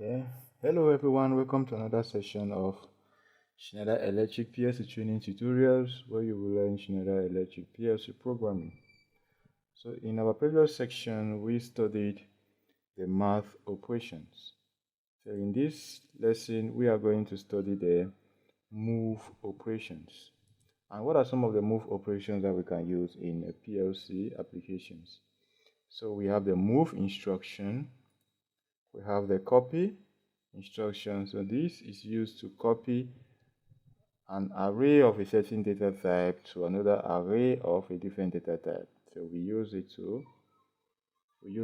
Okay, hello everyone, welcome to another session of Schneider Electric PLC training tutorials where you will learn Schneider Electric PLC programming. So in our previous section, we studied the math operations. So in this lesson, we are going to study the move operations. And what are some of the move operations that we can use in PLC applications? So we have the move instruction, we have the copy instruction. So this is used to copy an array of a certain data type to another array of a different data type. So we use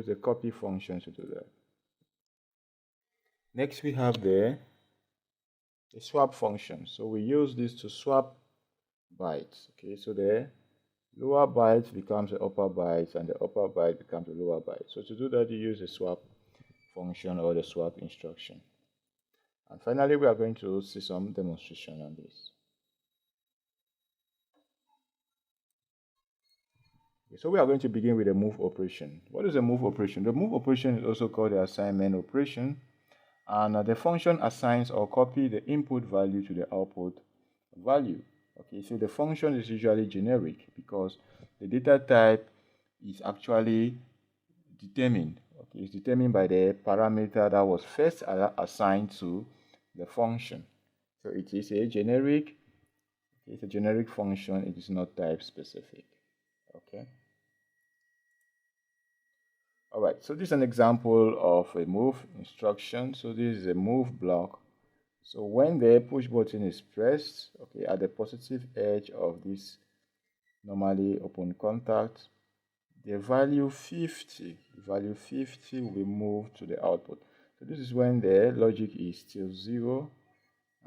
the copy function to do that. Next we have the swap function. So we use this to swap bytes. Okay, so the lower byte becomes the upper byte and the upper byte becomes the lower byte. So to do that, you use the swap function or the swap instruction. And finally, we are going to see some demonstration on this. Okay, so we are going to begin with the move operation. What is a move operation? The move operation is also called the assignment operation, and the function assigns or copies the input value to the output value. Okay, so the function is usually generic because the data type is actually determined. Okay, it's determined by the parameter that was first assigned to the function. So it is a generic. It's a generic function. It is not type specific. Okay. All right. So this is an example of a move instruction. So this is a move block. So when the push button is pressed, okay, at the positive edge of this normally open contact, the value 50 will be moved to the output. So this is when the logic is still 0,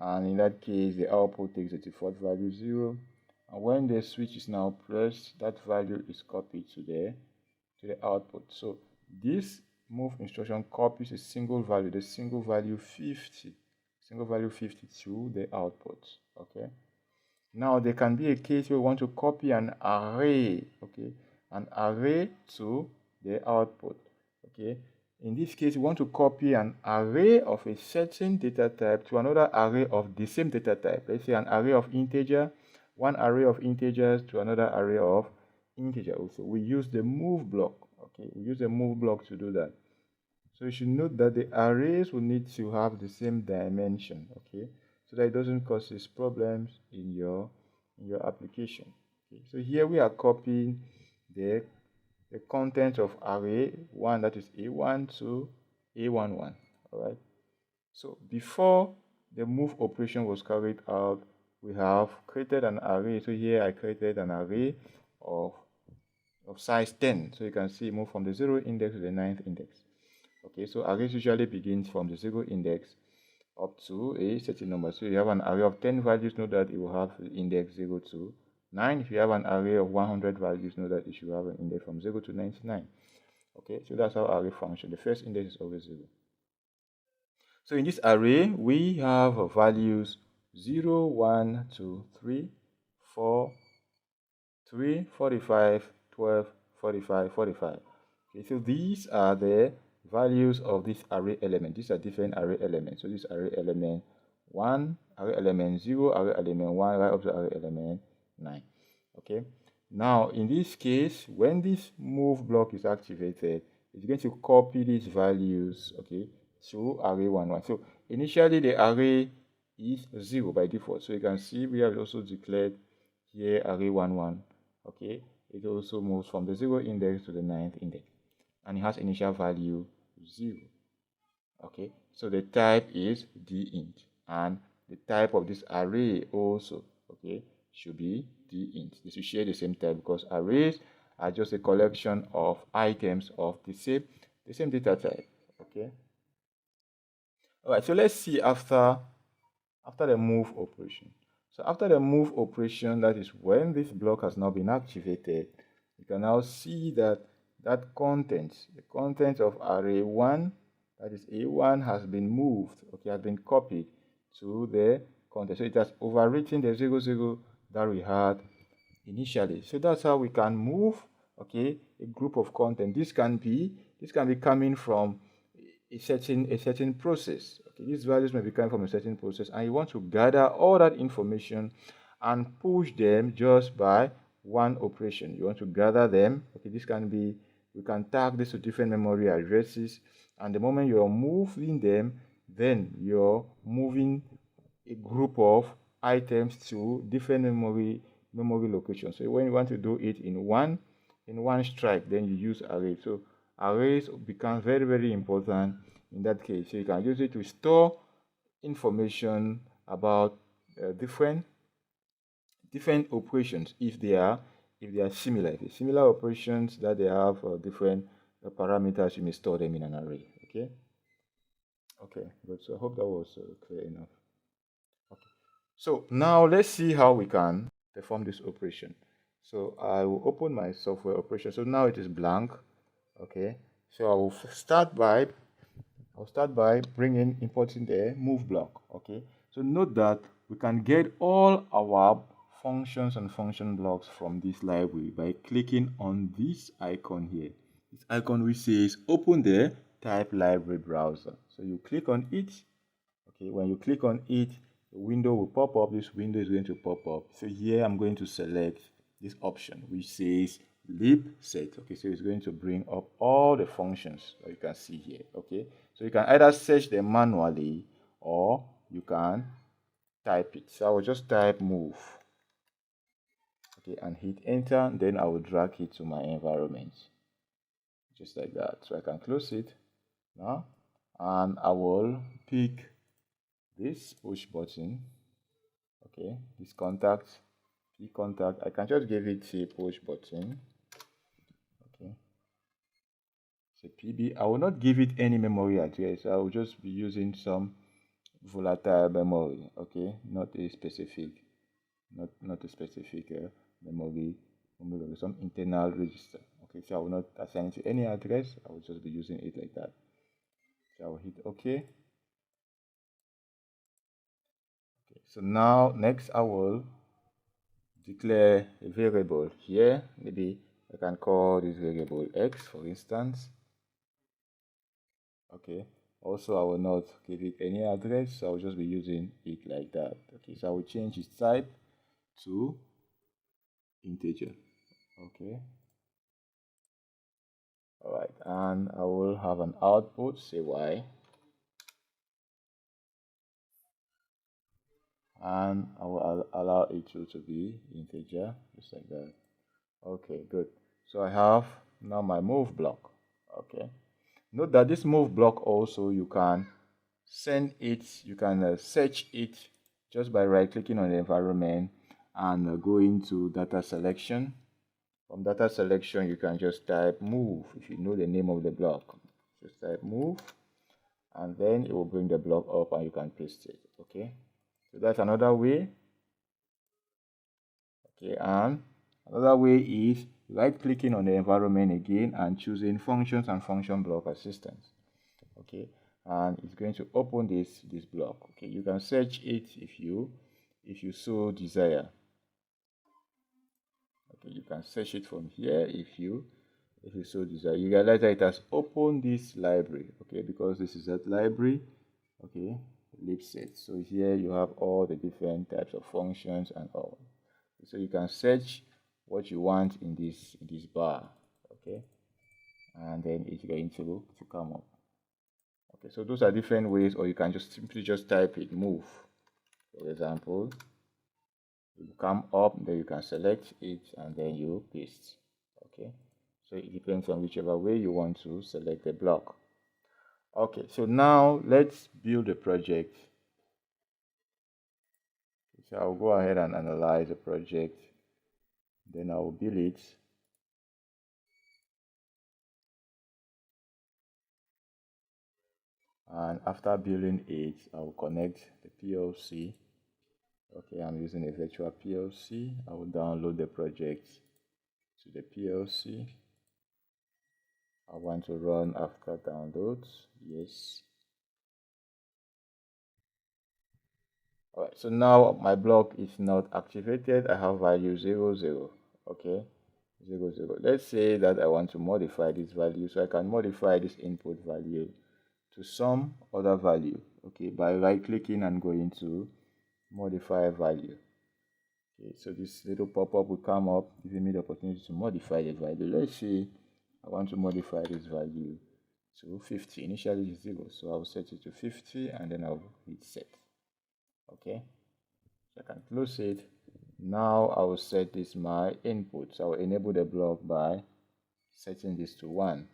and in that case the output takes the default value 0, and when the switch is now pressed, that value is copied to the output. So this move instruction copies a single value, the single value 50 to the output. Okay, now there can be a case where we want to copy an array, okay, an array to the output. Okay, in this case we want to copy an array of a certain data type to another array of the same data type. Let's say an array of integer, one array of integers to another array of integer. Also we use the move block. Okay, we use the move block to do that. So you should note that the arrays will need to have the same dimension, okay, so that it doesn't cause problems in your application. Okay, so here we are copying the content of array 1, that is A1 to A11. All right. So before the move operation was carried out, we have created an array. So here I created an array of size 10. So you can see move from the 0 index to the 9th index. Okay, so arrays usually begins from the 0 index up to a certain number. So you have an array of 10 values, know that it will have the index 0 to 9. If you have an array of 100 values, know that it should have an index from 0 to 99. Okay, so that's how array function. The first index is always 0. So in this array, we have values 0, 1, 2, 3, 4, 3, 45, 12, 45, 45. Okay, so these are the values of this array element. These are different array elements. So this array element 1, array element 0, array element 1, right up to array element 9. Okay. Now in this case, when this move block is activated, it's going to copy these values, okay, to array 1, 1. So initially the array is 0 by default. So you can see we have also declared here array 1, 1. Okay. It also moves from the 0 index to the 9th index, and it has initial value 0. Okay, so the type is dint, and the type of this array also, okay, should be dint. They should share the same type because arrays are just a collection of items of the same data type. Okay. All right, so let's see after the move operation. So after the move operation, that is when this block has now been activated, you can now see that the content of array 1, that is A1, has been moved, okay, has been copied to the content. So it has overwritten the 00 that we had initially. So that's how we can move, okay, a group of content. This can be coming from a certain process. Okay, these values may be coming from a certain process, and you want to gather all that information and push them just by one operation. You want to gather them. Okay, this can be, we can tag this to different memory addresses, and the moment you're moving them, then you're moving a group of items to different memory locations. So when you want to do it in one strike, then you use array. So arrays become very, very important in that case. So you can use it to store information about different operations if they are similar. If it's similar operations that they have different parameters, you may store them in an array. Okay, good. So I hope that was clear enough. Okay. So now let's see how we can perform this operation. So I will open my software operation. So now it is blank. Okay. So I will start by importing the move block. Okay. So note that we can get all our functions and function blocks from this library by clicking on this icon here. This icon which says open the type library browser. So you click on it. Okay, when you click on it, the window will pop up. This window is going to pop up. So here I'm going to select this option which says lib set. Okay, so it's going to bring up all the functions that you can see here. Okay, so you can either search them manually or you can type it. So I will just type move. Okay, and hit enter. Then I will drag it to my environment, just like that. So I can close it now, and I will pick this push button. Okay, this contact, p contact. I can just give it a push button. Okay, so PB. I will not give it any memory address. I will just be using some volatile memory. Okay, not a specific memory, some internal register. Okay, so I will not assign it to any address. I will just be using it like that. So I will hit OK. Okay, so now next I will declare a variable here. Maybe I can call this variable x, for instance. Okay, also I will not give it any address, so I will just be using it like that. Okay, so I will change its type to integer. Okay, all right, and I will have an output, say y, and I will allow it to be integer, just like that. Okay, good. So I have now my move block. Okay, note that this move block also, you can send it, you can search it just by right clicking on the environment and going to data selection. From data selection, you can just type move. If you know the name of the block, just type move, and then it will bring the block up and you can paste it. Okay, so that's another way. Okay, and another way is right clicking on the environment again and choosing functions and function block assistance. Okay, and it's going to open this block. Okay, you can search it if you so desire. Okay, you can search it from here if you so desire. You realize that it has opened this library. Okay, because this is that library. Okay, libset. So here you have all the different types of functions and all. So you can search what you want in this bar. Okay, and then it's going to come up. Okay, so those are different ways, or you can just simply just type it move. For example, you come up, then you can select it and then you paste. Okay, so it depends on whichever way you want to select the block. Okay, so now let's build a project. So I'll go ahead and analyze the project, then I will build it. And after building it, I will connect the PLC. Okay, I'm using a virtual PLC. I will download the project to the PLC. I want to run after downloads. Yes. Alright, so now my block is not activated. I have value 0, 0. Okay, 0, 0. Let's say that I want to modify this value, so I can modify this input value to some other value, okay, by right clicking and going to modify value. Okay, so this little pop-up will come up giving me the opportunity to modify the value. Let's say I want to modify this value to 50. Initially it's 0, so I'll set it to 50 and then I'll hit set. Okay, so I can close it. Now I will set this my input. So I will enable the block by setting this to 1.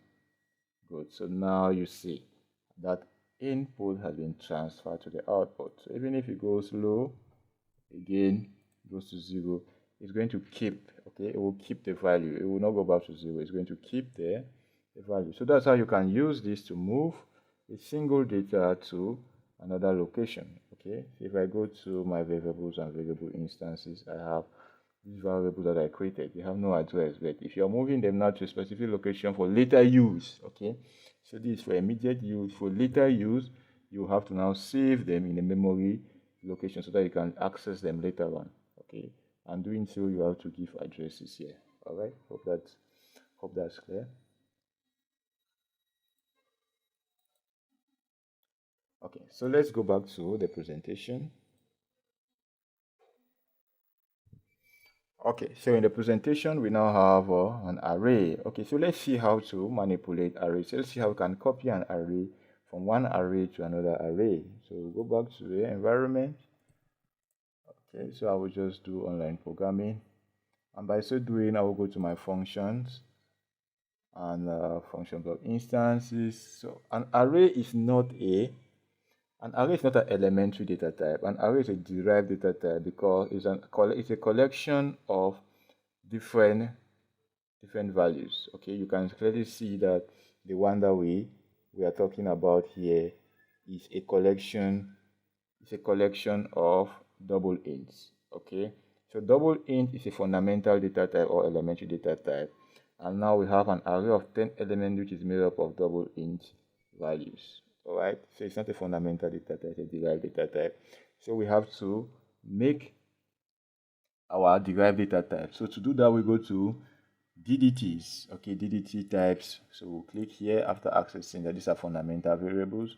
Good. So now you see that input has been transferred to the output. So even if it goes low, again goes to 0, it's going to keep, okay, it will keep the value. It will not go back to 0. It's going to keep the value. So that's how you can use this to move a single data to another location. Okay, so if I go to my variables and variable instances, I have these variables that I created. They have no address, but if you're moving them now to a specific location for later use, okay, so this is for immediate use. For later use, you have to now save them in a memory location so that you can access them later on. Okay, and doing so, you have to give addresses here. All right, hope that's clear. Okay, so let's go back to the presentation. Okay, so in the presentation, we now have an array. Okay, so let's see how to manipulate arrays. So let's see how we can copy an array from one array to another array. So we'll go back to the environment. Okay, so I will just do online programming. And by so doing, I will go to my functions and function block instances. So an array is not an elementary data type. An array is a derived data type because it's a collection of different values. Okay, you can clearly see that the one that we are talking about here is a collection. It's a collection of double ints. Okay, so double int is a fundamental data type or elementary data type, and now we have an array of 10 elements which is made up of double int values. All right, so it's not a fundamental data type, it's a derived data type. So we have to make our derived data type. So to do that, we go to DDTs. Okay, DDT types. So we'll click here after accessing that these are fundamental variables.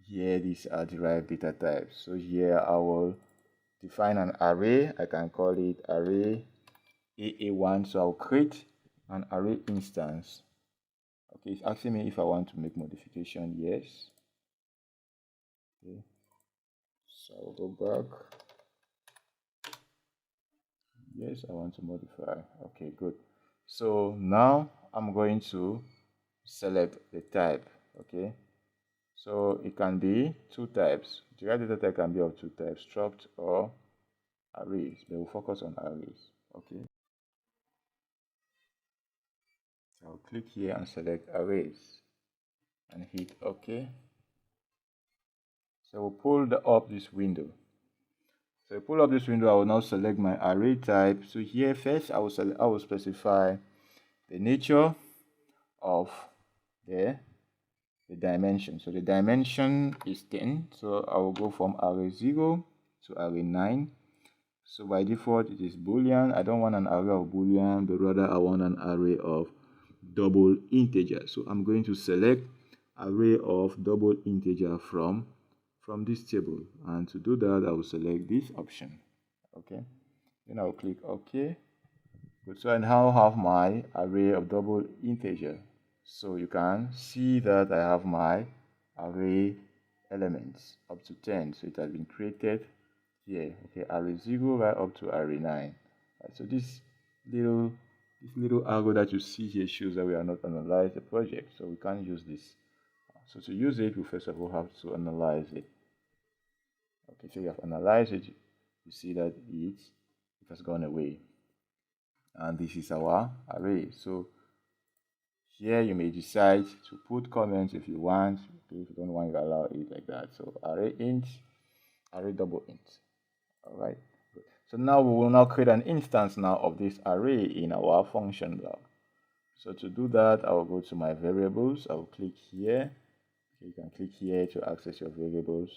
Here, these are derived data types. So here I will define an array. I can call it array AA1. So I'll create an array instance. Okay, it's asking me if I want to make modification. Yes. Okay. So I'll go back. Yes, I want to modify. Okay, good. So now I'm going to select the type. Okay. So it can be two types. Derived data type can be of two types, struct or arrays. But we'll focus on arrays. Okay. So I'll click here and select arrays and hit OK. So we'll pull up this window. So pull up this window, I will now select my array type. So here first I will specify the nature of the dimension. So the dimension is 10. So I will go from array 0 to array 9. So by default it is boolean. I don't want an array of boolean, but rather I want an array of double integer. So I'm going to select array of double integer from this table, and to do that I will select this option. Okay, then I'll click OK. Good. So I now have my array of double integer. So you can see that I have my array elements up to 10. So it has been created here. Okay, array 0 right up to array 9. Right, so this little arrow that you see here shows that we are not analyzed the project, so we can't use this. So to use it, we first of all have to analyze it. Okay, so you have analyzed it, you see that it has gone away. And this is our array. So here you may decide to put comments if you want. Okay, if you don't want, you allow it like that. So array int, array double int. All right. Good. So now we will now create an instance now of this array in our function block. So to do that, I will go to my variables. I will click here. Okay, you can click here to access your variables.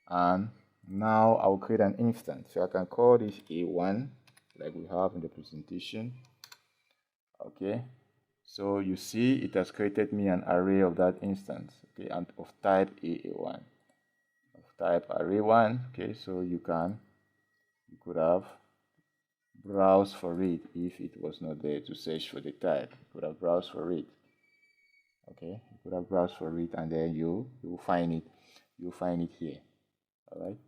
And now I will create an instance. So I can call this A1 like we have in the presentation. Okay. So you see it has created me an array of that instance, okay, and of type AA1, of type array1. Okay, so you could have browsed for it if it was not there to search for the type. You could have browsed for it. Okay, you could have browsed for it, and then you find it. You find it here. All right.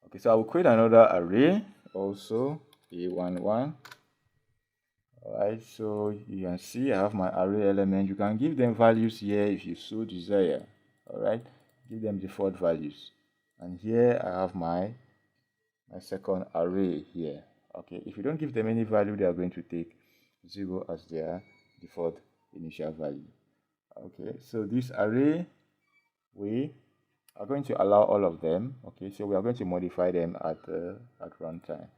Okay, so I will create another array also, A11. Alright, so you can see I have my array element. You can give them values here if you so desire. Alright, give them default values. And here I have my second array here. Okay, if you don't give them any value, they are going to take 0 as their default initial value. Okay, so this array, we are going to allow all of them. Okay, so we are going to modify them at runtime.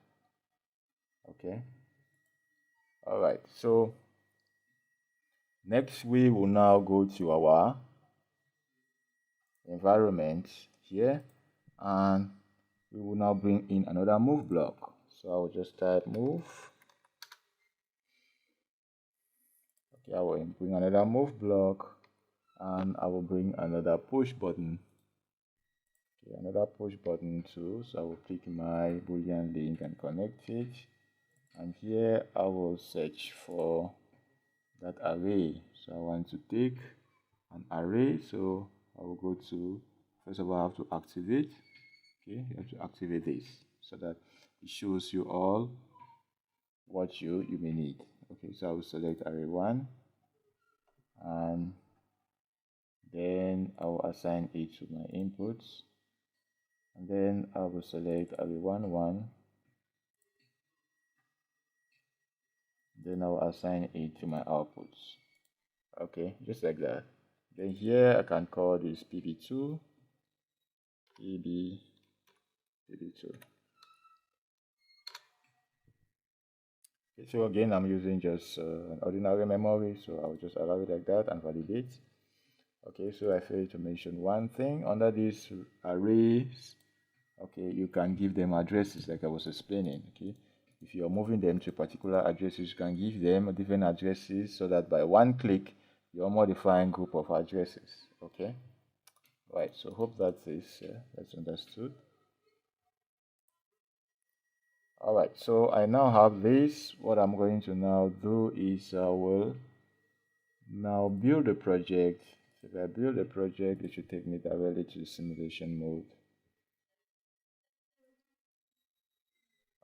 Okay. All right, so next we will now go to our environment here, and we will now bring in another move block. So I will just type move. Okay, I will bring another move block, and I will bring another push button. Okay, another push button too. So I will click my Boolean link and connect it, and here I will search for that array. So I want to take an array, so I will go to, first of all I have to activate. Okay, you have to activate this so that it shows you all what you may need. Okay, so I will select array 1, and then I will assign it to my inputs, and then I will select array 1 1, then I will assign it to my outputs. Okay, just like that. Then here I can call this pb2 pb2. Okay, so again I'm using just an ordinary memory, so I'll just allow it like that and validate. Okay, so I failed to mention one thing under these arrays. Okay, you can give them addresses like I was explaining. Okay, if you're moving them to particular addresses, you can give them different addresses so that by one click you're modifying group of addresses. Okay, right, so hope that is that's understood. All right, so I now have this. What I'm going to now do is I will now build a project. So if I build a project, it should take me directly to simulation mode.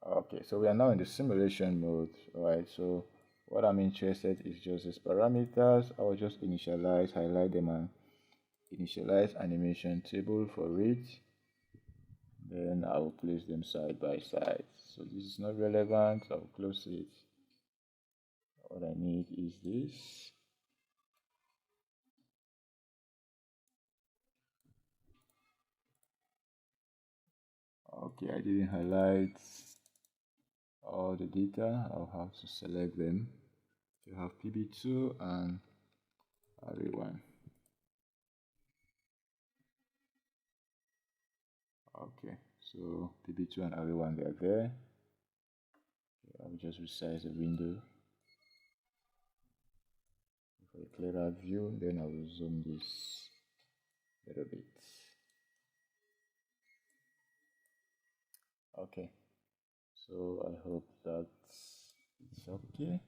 Okay, so we are now in the simulation mode. All right, so what I'm interested is just these parameters. I will just initialize, highlight them, and initialize animation table for it. Then I will place them side by side. So this is not relevant. I will close it. What I need is this. Okay, I didn't highlight all the data. I'll have to select them. You have PB2 and array1. Okay, so PB2 and array1, they are there. Okay, I'll just resize the window for a clearer view. Then I will zoom this a little bit. Okay, so I hope that it's okay.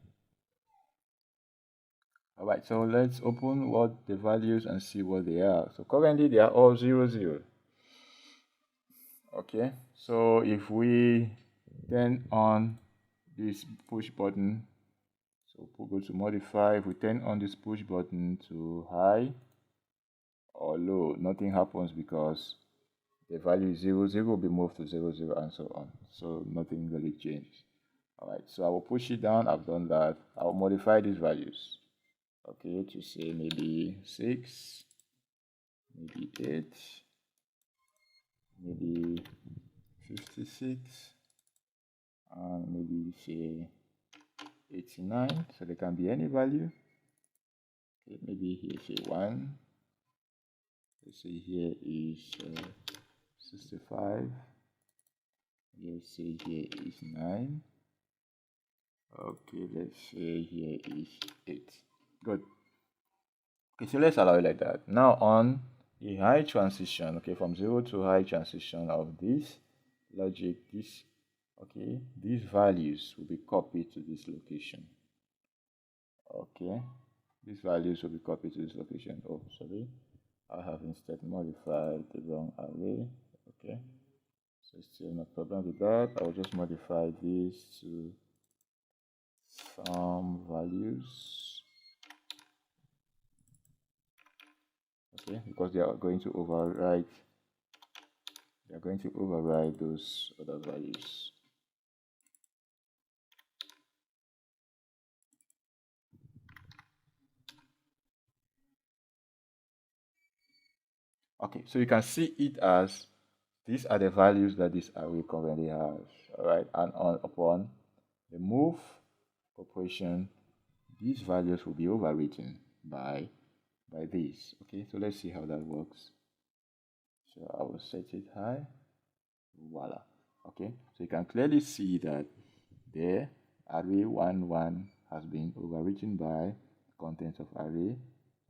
All right, so let's open what the values and see what they are. So currently they are all 0 0. Okay, so if we turn on this push button, so we'll go to modify. If we turn on this push button to high or low, nothing happens because the value is 0 0 will be moved to 0 0 and so on. So nothing really changes. All right, so I will push it down. I've done that. I'll modify these values. Okay, to say maybe 6, maybe 8, maybe 56, and maybe say 89. So there can be any value. Okay, maybe here say 1. Let's say here is 65. Let's say here is 9. Okay, let's say here is 8. Good. Okay, so let's allow it like that. Now on a high transition, okay, from 0 to high transition of this logic, these values will be copied to this location. Okay, these values will be copied to this location. Oh, sorry, I have instead modified the wrong array. Okay, so still no problem with that. I'll just modify this to some values. Okay, because they are going to override those other values. Okay, so you can see it as these are the values that this array currently has. All right, and upon the move operation, these values will be overwritten by this. Okay, so let's see how that works. So I will set it high. Voila. Okay, so you can clearly see that the array 1 has been overwritten by contents of array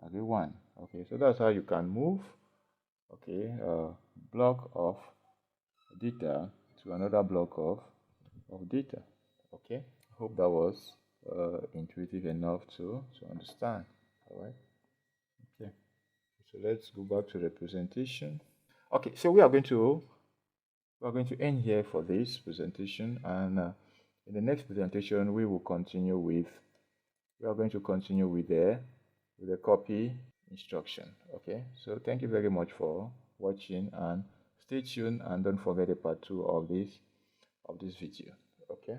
1. Okay, so that's how you can move a block of data to another block of data. Okay, hope that was intuitive enough to understand. All right. Okay, so let's go back to the presentation. Okay, so we are going to end here for this presentation, and in the next presentation we will continue with the copy instruction. Okay, so thank you very much for watching, and stay tuned, and don't forget the part 2 of this video. Okay.